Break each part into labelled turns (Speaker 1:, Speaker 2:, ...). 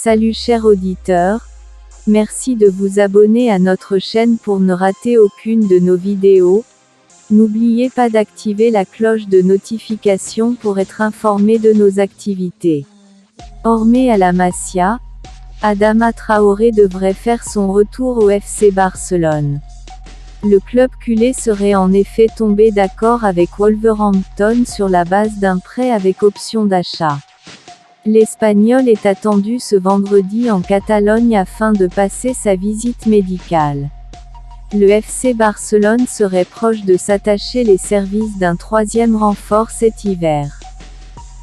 Speaker 1: Salut chers auditeurs, merci de vous abonner à notre chaîne pour ne rater aucune de nos vidéos. N'oubliez pas d'activer la cloche de notification pour être informé de nos activités. Hormis à la Masia, Adama Traoré devrait faire son retour au FC Barcelone. Le club culé serait en effet tombé d'accord avec Wolverhampton sur la base d'un prêt avec option d'achat. L'Espagnol est attendu ce vendredi en Catalogne afin de passer sa visite médicale. Le FC Barcelone serait proche de s'attacher les services d'un troisième renfort cet hiver.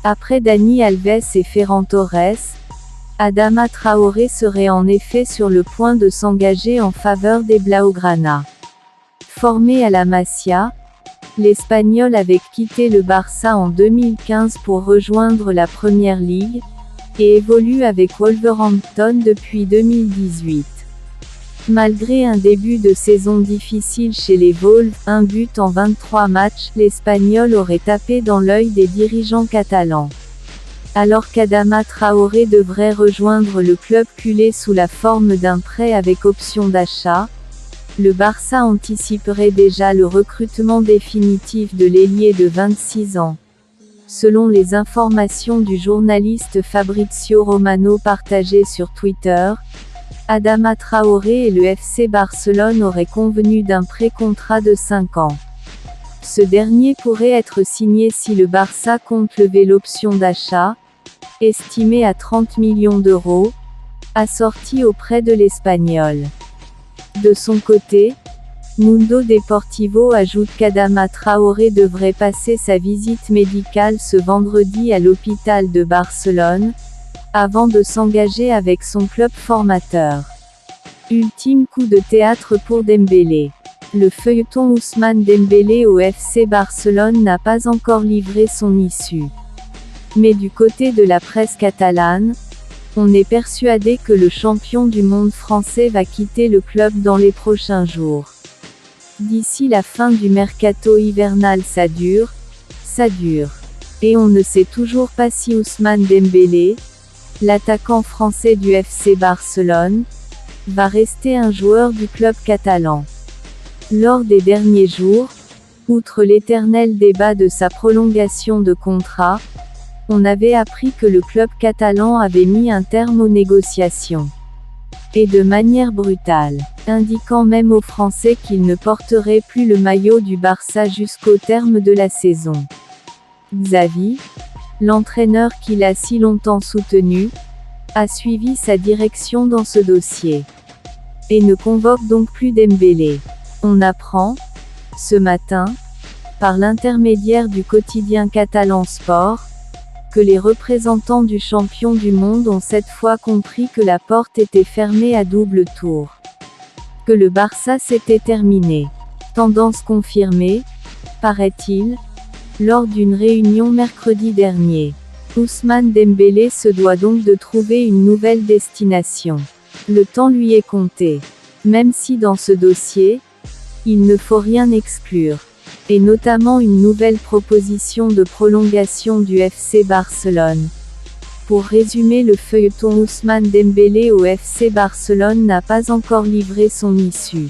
Speaker 1: Après Dani Alves et Ferran Torres, Adama Traoré serait en effet sur le point de s'engager en faveur des Blaugrana. Formé à la Masia, l'Espagnol avait quitté le Barça en 2015 pour rejoindre la Première Ligue, et évolue avec Wolverhampton depuis 2018. Malgré un début de saison difficile chez les Wolves, un but en 23 matchs, l'Espagnol aurait tapé dans l'œil des dirigeants catalans. Alors qu'Adama Traoré devrait rejoindre le club culé sous la forme d'un prêt avec option d'achat, le Barça anticiperait déjà le recrutement définitif de l'ailier de 26 ans. Selon les informations du journaliste Fabrizio Romano partagées sur Twitter, Adama Traoré et le FC Barcelone auraient convenu d'un pré-contrat de 5 ans. Ce dernier pourrait être signé si le Barça compte lever l'option d'achat, estimée à 30 millions d'euros, assortie au prêt de l'Espagnol. De son côté, Mundo Deportivo ajoute qu'Adama Traoré devrait passer sa visite médicale ce vendredi à l'hôpital de Barcelone, avant de s'engager avec son club formateur. Ultime coup de théâtre pour Dembélé. Le feuilleton Ousmane Dembélé au FC Barcelone n'a pas encore livré son issue. Mais du côté de la presse catalane, on est persuadé que le champion du monde français va quitter le club dans les prochains jours. D'ici la fin du mercato hivernal ça dure. Et on ne sait toujours pas si Ousmane Dembélé, l'attaquant français du FC Barcelone, va rester un joueur du club catalan. Lors des derniers jours, outre l'éternel débat de sa prolongation de contrat, on avait appris que le club catalan avait mis un terme aux négociations. Et de manière brutale, indiquant même aux Français qu'il ne porterait plus le maillot du Barça jusqu'au terme de la saison. Xavi, l'entraîneur qu'il a si longtemps soutenu, a suivi sa direction dans ce dossier. Et ne convoque donc plus Dembélé. On apprend, ce matin, par l'intermédiaire du quotidien catalan Sport, que les représentants du champion du monde ont cette fois compris que la porte était fermée à double tour. Que le Barça s'était terminé. Tendance confirmée, paraît-il, lors d'une réunion mercredi dernier. Ousmane Dembélé se doit donc de trouver une nouvelle destination. Le temps lui est compté. Même si dans ce dossier, il ne faut rien exclure. Et notamment une nouvelle proposition de prolongation du FC Barcelone. Pour résumer, le feuilleton Ousmane Dembélé au FC Barcelone n'a pas encore livré son issue.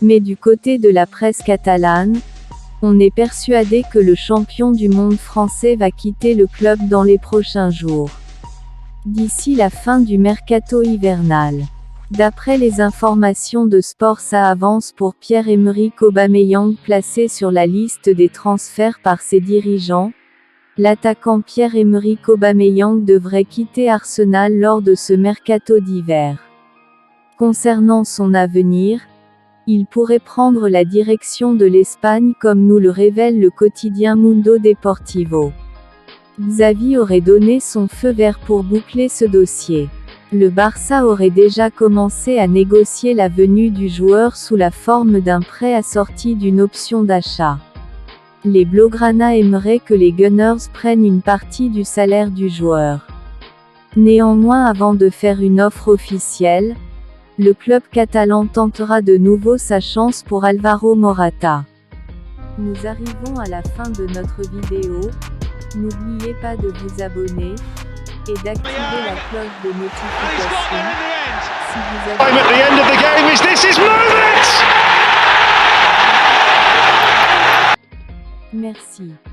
Speaker 1: Mais du côté de la presse catalane, on est persuadé que le champion du monde français va quitter le club dans les prochains jours. D'ici la fin du mercato hivernal. D'après les informations de Sport, ça avance pour Pierre-Emerick Aubameyang placé sur la liste des transferts par ses dirigeants. L'attaquant Pierre-Emerick Aubameyang devrait quitter Arsenal lors de ce mercato d'hiver. Concernant son avenir, il pourrait prendre la direction de l'Espagne comme nous le révèle le quotidien Mundo Deportivo. Xavi aurait donné son feu vert pour boucler ce dossier. Le Barça aurait déjà commencé à négocier la venue du joueur sous la forme d'un prêt assorti d'une option d'achat. Les Blaugrana aimeraient que les Gunners prennent une partie du salaire du joueur. Néanmoins, avant de faire une offre officielle, le club catalan tentera de nouveau sa chance pour Alvaro Morata. Nous arrivons à la fin de notre vidéo. N'oubliez pas de vous abonner. et d'activer la cloche de notification. Si vous avez...
Speaker 2: Time at the end of the game is this his moment!
Speaker 1: Merci.